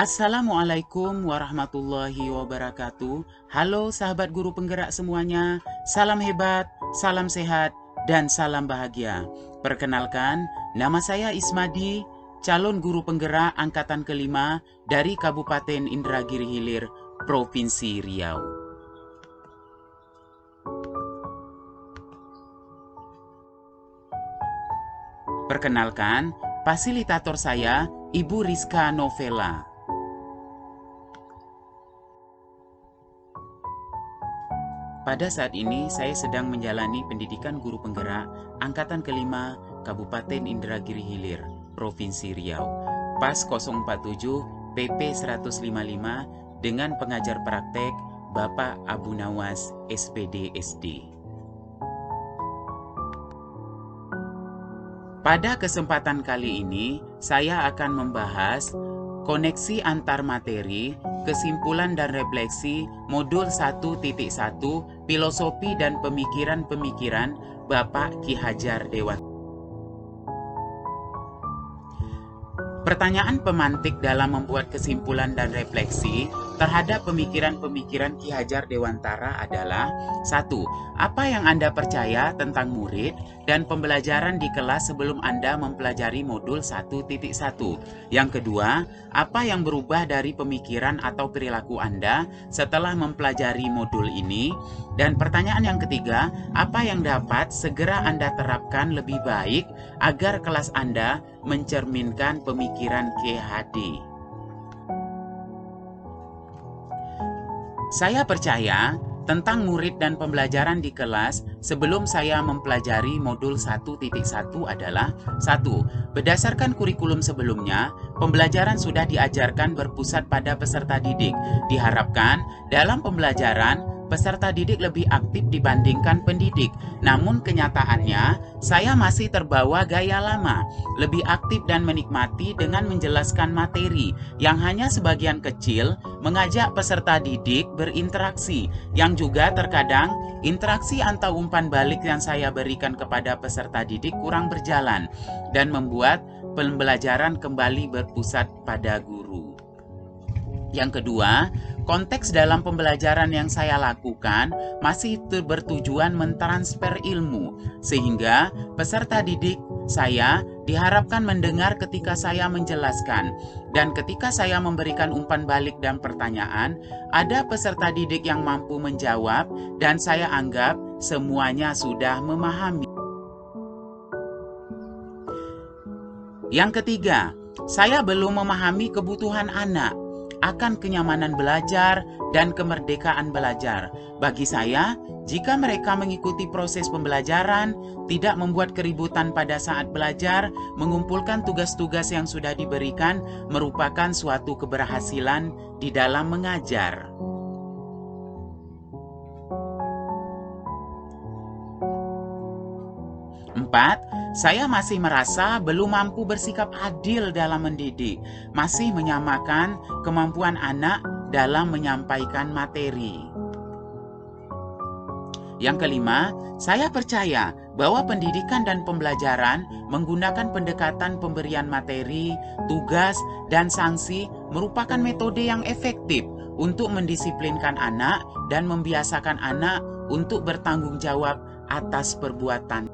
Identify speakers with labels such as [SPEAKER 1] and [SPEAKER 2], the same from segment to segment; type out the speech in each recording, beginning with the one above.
[SPEAKER 1] Assalamualaikum warahmatullahi wabarakatuh. Halo sahabat guru penggerak semuanya. Salam hebat, salam sehat, dan salam bahagia. Perkenalkan, nama saya Ismadi, calon guru penggerak angkatan kelima dari Kabupaten Indragiri Hilir, Provinsi Riau. Perkenalkan, fasilitator saya Ibu Rizka Novela. Pada saat ini saya sedang menjalani pendidikan guru penggerak angkatan kelima Kabupaten Indragiri Hilir, Provinsi Riau, PAS 047 PP 155 dengan pengajar praktek Bapak Abu Nawas SPD SD. Pada kesempatan kali ini, saya akan membahas koneksi antar materi, kesimpulan dan refleksi modul 1.1 Filosofi dan Pemikiran-Pemikiran Bapak Ki Hajar Dewantara. Pertanyaan pemantik dalam membuat kesimpulan dan refleksi terhadap pemikiran-pemikiran Ki Hajar Dewantara adalah: 1. Apa yang Anda percaya tentang murid dan pembelajaran di kelas sebelum Anda mempelajari modul 1.1? Yang kedua, apa yang berubah dari pemikiran atau perilaku Anda setelah mempelajari modul ini? Dan pertanyaan yang ketiga, apa yang dapat segera Anda terapkan lebih baik agar kelas Anda mencerminkan pemikiran KHD? Saya percaya tentang murid dan pembelajaran di kelas sebelum saya mempelajari modul 1.1 adalah: 1. Berdasarkan kurikulum sebelumnya, pembelajaran sudah diajarkan berpusat pada peserta didik. Diharapkan dalam pembelajaran, peserta didik lebih aktif dibandingkan pendidik. Namun kenyataannya, saya masih terbawa gaya lama, lebih aktif dan menikmati dengan menjelaskan materi yang hanya sebagian kecil, mengajak peserta didik berinteraksi, yang juga terkadang interaksi atau umpan balik yang saya berikan kepada peserta didik kurang berjalan dan membuat pembelajaran kembali berpusat pada guru. Yang kedua, konteks dalam pembelajaran yang saya lakukan masih bertujuan mentransfer ilmu, sehingga peserta didik saya diharapkan mendengar ketika saya menjelaskan. Dan ketika saya memberikan umpan balik dan pertanyaan, ada peserta didik yang mampu menjawab dan saya anggap semuanya sudah memahami. Yang ketiga, saya belum memahami kebutuhan anak akan kenyamanan belajar dan kemerdekaan belajar. Bagi saya, jika mereka mengikuti proses pembelajaran, tidak membuat keributan pada saat belajar, mengumpulkan tugas-tugas yang sudah diberikan, merupakan suatu keberhasilan di dalam mengajar. 4. Saya masih merasa belum mampu bersikap adil dalam mendidik, masih menyamakan kemampuan anak dalam menyampaikan materi. Yang kelima, saya percaya bahwa pendidikan dan pembelajaran menggunakan pendekatan pemberian materi, tugas, dan sanksi merupakan metode yang efektif untuk mendisiplinkan anak dan membiasakan anak untuk bertanggung jawab atas perbuatan.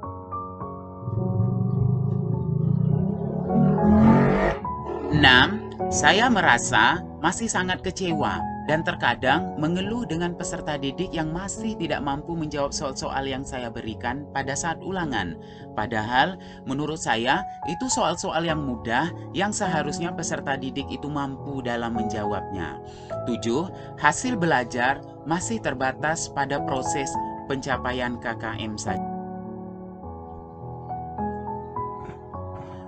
[SPEAKER 1] 6. Saya merasa masih sangat kecewa dan terkadang mengeluh dengan peserta didik yang masih tidak mampu menjawab soal-soal yang saya berikan pada saat ulangan. Padahal menurut saya itu soal-soal yang mudah yang seharusnya peserta didik itu mampu dalam menjawabnya. 7. Hasil belajar masih terbatas pada proses pencapaian KKM saja.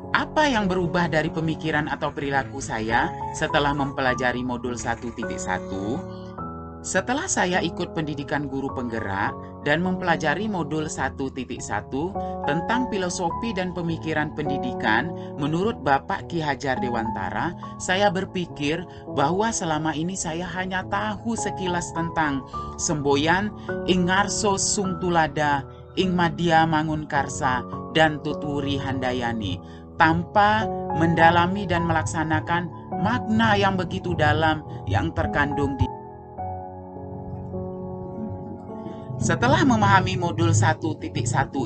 [SPEAKER 1] Apa yang berubah dari pemikiran atau perilaku saya setelah mempelajari modul 1.1? Setelah saya ikut pendidikan guru penggerak dan mempelajari modul 1.1 tentang filosofi dan pemikiran pendidikan menurut Bapak Ki Hajar Dewantara, saya berpikir bahwa selama ini saya hanya tahu sekilas tentang semboyan ing ngarso sung tulada, ing madya mangun karsa, dan tuturi handayani, tanpa mendalami dan melaksanakan makna yang begitu dalam yang terkandung di. Setelah memahami modul 1.1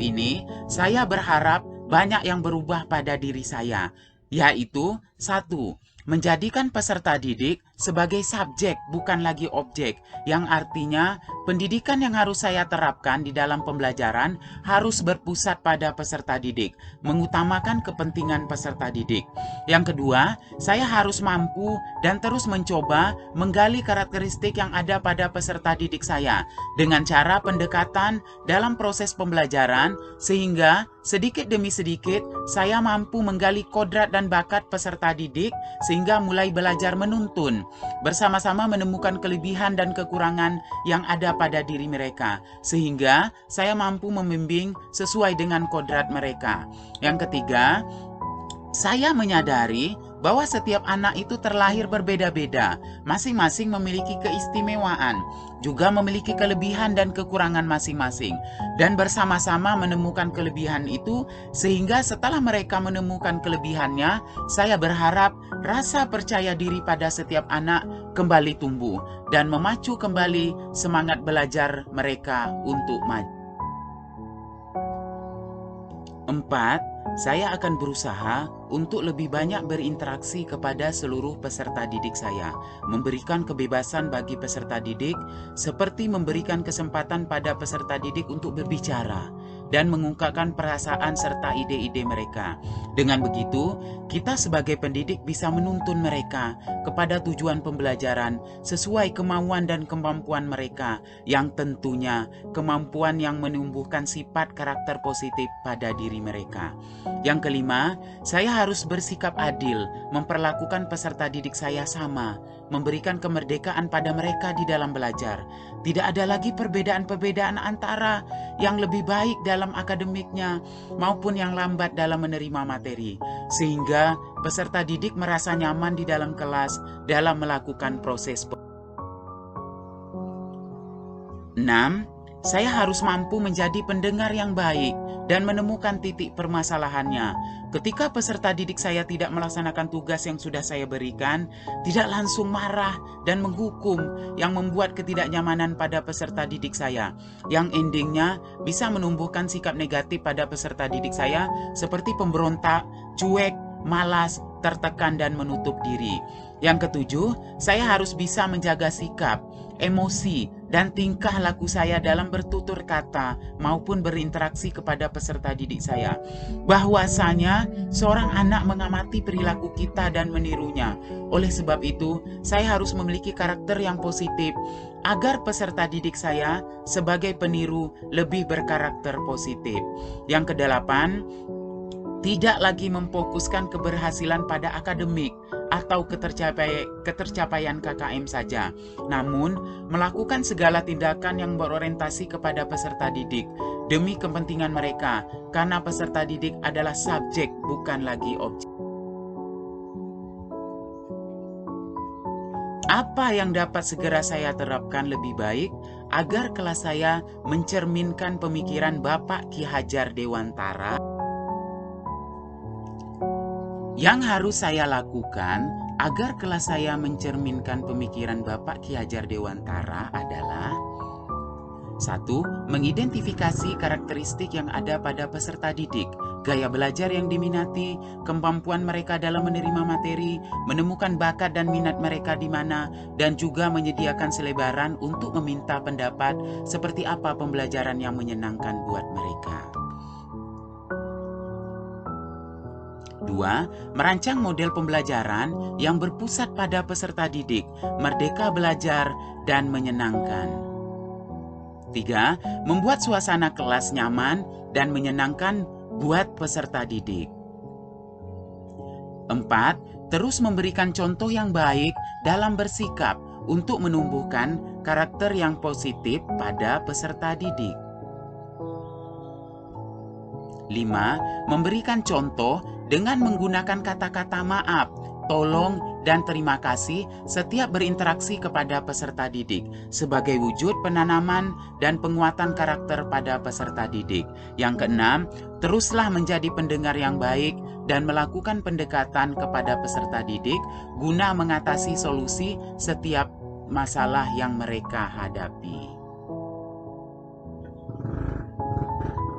[SPEAKER 1] ini, saya berharap banyak yang berubah pada diri saya, yaitu 1. Menjadikan peserta didik sebagai subjek bukan lagi objek, yang artinya pendidikan yang harus saya terapkan di dalam pembelajaran harus berpusat pada peserta didik, mengutamakan kepentingan peserta didik. Yang kedua, saya harus mampu dan terus mencoba menggali karakteristik yang ada pada peserta didik saya dengan cara pendekatan dalam proses pembelajaran, sehingga sedikit demi sedikit saya mampu menggali kodrat dan bakat peserta didik sehingga mulai belajar menuntun, bersama-sama menemukan kelebihan dan kekurangan yang ada pada diri mereka, sehingga saya mampu membimbing sesuai dengan kodrat mereka. Yang ketiga, saya menyadari bahwa setiap anak itu terlahir berbeda-beda, masing-masing memiliki keistimewaan, juga memiliki kelebihan dan kekurangan masing-masing, dan bersama-sama menemukan kelebihan itu, sehingga setelah mereka menemukan kelebihannya, saya berharap rasa percaya diri pada setiap anak kembali tumbuh, dan memacu kembali semangat belajar mereka untuk maju. 4. Saya akan berusaha untuk lebih banyak berinteraksi kepada seluruh peserta didik saya, memberikan kebebasan bagi peserta didik, seperti memberikan kesempatan pada peserta didik untuk berbicara dan mengungkapkan perasaan serta ide-ide mereka. Dengan begitu, kita sebagai pendidik bisa menuntun mereka kepada tujuan pembelajaran sesuai kemauan dan kemampuan mereka, yang tentunya kemampuan yang menumbuhkan sifat karakter positif pada diri mereka. Yang kelima, saya harus bersikap adil, memperlakukan peserta didik saya sama, memberikan kemerdekaan pada mereka di dalam belajar. Tidak ada lagi perbedaan-perbedaan antara yang lebih baik dalam akademiknya maupun yang lambat dalam menerima materi, sehingga peserta didik merasa nyaman di dalam kelas dalam melakukan proses. 6. Saya harus mampu menjadi pendengar yang baik dan menemukan titik permasalahannya. Ketika peserta didik saya tidak melaksanakan tugas yang sudah saya berikan, tidak langsung marah dan menghukum yang membuat ketidaknyamanan pada peserta didik saya, yang endingnya bisa menumbuhkan sikap negatif pada peserta didik saya seperti pemberontak, cuek, malas, tertekan, dan menutup diri. Yang ketujuh, saya harus bisa menjaga sikap, emosi, dan tingkah laku saya dalam bertutur kata maupun berinteraksi kepada peserta didik saya. Bahwasanya seorang anak mengamati perilaku kita dan menirunya. Oleh sebab itu, saya harus memiliki karakter yang positif agar peserta didik saya sebagai peniru lebih berkarakter positif. Yang kedelapan, tidak lagi memfokuskan keberhasilan pada akademik atau ketercapaian KKM saja, namun melakukan segala tindakan yang berorientasi kepada peserta didik demi kepentingan mereka, karena peserta didik adalah subjek bukan lagi objek. Apa yang dapat segera saya terapkan lebih baik agar kelas saya mencerminkan pemikiran Bapak Ki Hajar Dewantara? Yang harus saya lakukan agar kelas saya mencerminkan pemikiran Bapak Ki Hajar Dewantara adalah: 1. Mengidentifikasi karakteristik yang ada pada peserta didik, gaya belajar yang diminati, kemampuan mereka dalam menerima materi, menemukan bakat dan minat mereka di mana, dan juga menyediakan selebaran untuk meminta pendapat seperti apa pembelajaran yang menyenangkan buat mereka. 2. Merancang model pembelajaran yang berpusat pada peserta didik, merdeka belajar, dan menyenangkan. 3. Membuat suasana kelas nyaman dan menyenangkan buat peserta didik. 4. Terus memberikan contoh yang baik dalam bersikap untuk menumbuhkan karakter yang positif pada peserta didik. 5. Memberikan contoh dengan menggunakan kata-kata maaf, tolong, dan terima kasih setiap berinteraksi kepada peserta didik sebagai wujud penanaman dan penguatan karakter pada peserta didik. Yang keenam, teruslah menjadi pendengar yang baik dan melakukan pendekatan kepada peserta didik guna mengatasi solusi setiap masalah yang mereka hadapi.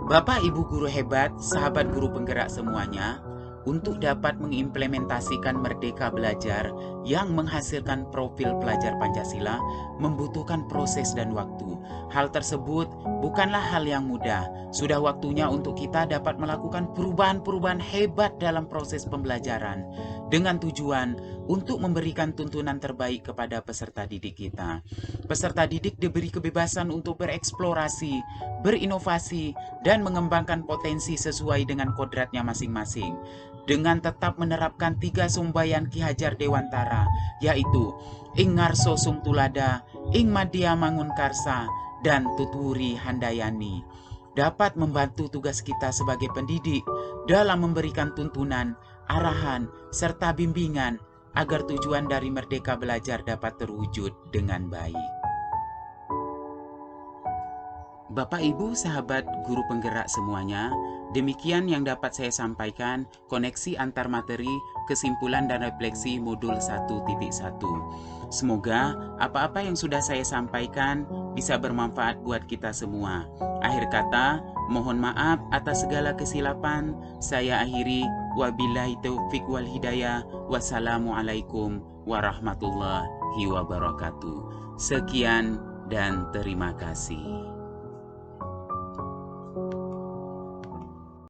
[SPEAKER 1] Bapak Ibu guru hebat, sahabat guru penggerak semuanya, untuk dapat mengimplementasikan Merdeka Belajar yang menghasilkan profil pelajar Pancasila membutuhkan proses dan waktu. Hal tersebut bukanlah hal yang mudah. Sudah waktunya untuk kita dapat melakukan perubahan-perubahan hebat dalam proses pembelajaran dengan tujuan untuk memberikan tuntunan terbaik kepada peserta didik kita. Peserta didik diberi kebebasan untuk bereksplorasi, berinovasi, dan mengembangkan potensi sesuai dengan kodratnya masing-masing, dengan tetap menerapkan 3 sumbayan Ki Hajar Dewantara, yaitu ing ngarso sung tulada, ing madya mangun karsa, dan tuturi handayani, dapat membantu tugas kita sebagai pendidik dalam memberikan tuntunan, arahan, serta bimbingan agar tujuan dari Merdeka Belajar dapat terwujud dengan baik. Bapak Ibu sahabat guru penggerak semuanya, demikian yang dapat saya sampaikan koneksi antar materi, kesimpulan dan refleksi modul 1.1. Semoga apa-apa yang sudah saya sampaikan bisa bermanfaat buat kita semua. Akhir kata, mohon maaf atas segala kesilapan. Saya akhiri, wabillahi taufiq wal hidayah. Wassalamualaikum warahmatullahi wabarakatuh. Sekian dan terima kasih.